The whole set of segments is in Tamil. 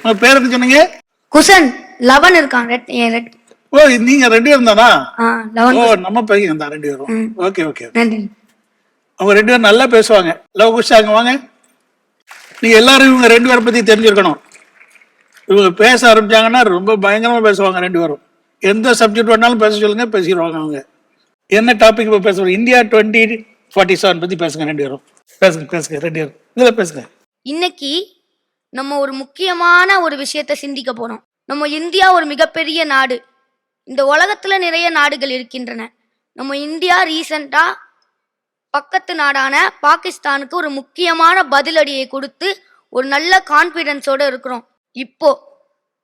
உங்க பேர் என்ன சொன்னீங்க? குசன் 11 இருக்கான். ஓ, நீங்க 2 பேரும் தானா? 11. ஓ, நம்ம பையன் தான் 2 பேரும். Okay okay. நன்றி. அவங்க 2 பேரும் நல்லா பேசுவாங்க. லவ் குஷாங்க வாங்க. நீங்க எல்லாரும் இவங்க 2 பேரை பத்தி தெரிஞ்சிருக்கணும். இவங்க பேச ஆரம்பிச்சாங்கன்னா ரொம்ப பயங்கரமா பேசுவாங்க 2 பேரும். எந்த சப்ஜெக்ட் வேணாலும் பேச சொல்லுங்க, பேசிடுவாங்க அவங்க. என்ன டாபிக் இப்போ பேசுவோம்? இந்தியா 2047 பத்தி பேசுங்க 2 பேரும். பேசுங்க 2 பேரும் இதுல பேசுங்க. இன்னைக்கு நம்ம ஒரு முக்கியமான ஒரு விஷயத்தை சிந்திக்க போறோம். நம்ம இந்தியா ஒரு மிகப்பெரிய நாடு. இந்த உலகத்துல நிறைய நாடுகள் இருக்கின்றன. நம்ம இந்தியா ரீசெண்டா பக்கத்து நாடான பாகிஸ்தானுக்கு ஒரு முக்கியமான பதிலடியை கொடுத்து ஒரு நல்ல கான்பிடன்ஸோட இருக்கிறோம். இப்போ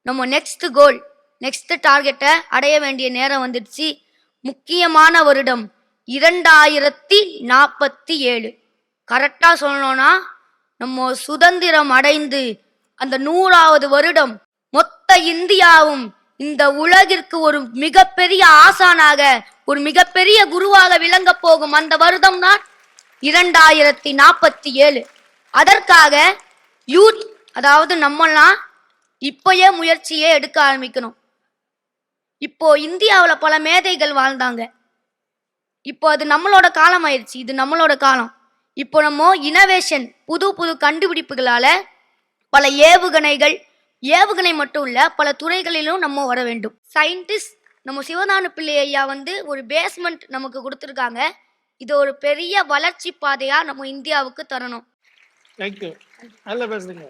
நம்ம நெக்ஸ்ட் டார்கெட்டை அடைய வேண்டிய நேரம் வந்துடுச்சு. முக்கியமான வருடம் 2047. கரெக்டா சொல்லணும்னா நம்ம சுதந்திரம் அடைந்து அந்த 100வது வருடம் மொத்த இந்தியாவும் இந்த உலகிற்கு ஒரு மிகப்பெரிய ஆசானாக, ஒரு மிகப்பெரிய குருவாக விளங்க போகும் அந்த வருடம் தான் 2047. அதற்காக யூத், அதாவது நம்மலாம் இப்பயே முயற்சியே எடுக்க ஆரம்பிக்கணும். இப்போ இந்தியாவில் பல மேதைகள் வாழ்ந்தாங்க. இப்போ அது நம்மளோட காலம் ஆயிடுச்சு. இது நம்மளோட காலம். இப்போ நம்ம இனோவேஷன், புது கண்டுபிடிப்புகளால பல ஏவுகணை மட்டும் இல்ல, பல துறைகளிலும் நம்ம வர வேண்டும். சயின்டிஸ்ட் நம்ம சிவஞான பிள்ளை ஐயா ஒரு பேஸ்மெண்ட் நமக்கு கொடுத்துருக்காங்க. இது ஒரு பெரிய வளர்ச்சி பாதையா நம்ம இந்தியாவுக்கு தரணும். தேங்க்யூ. நல்லா பேசுறீங்க.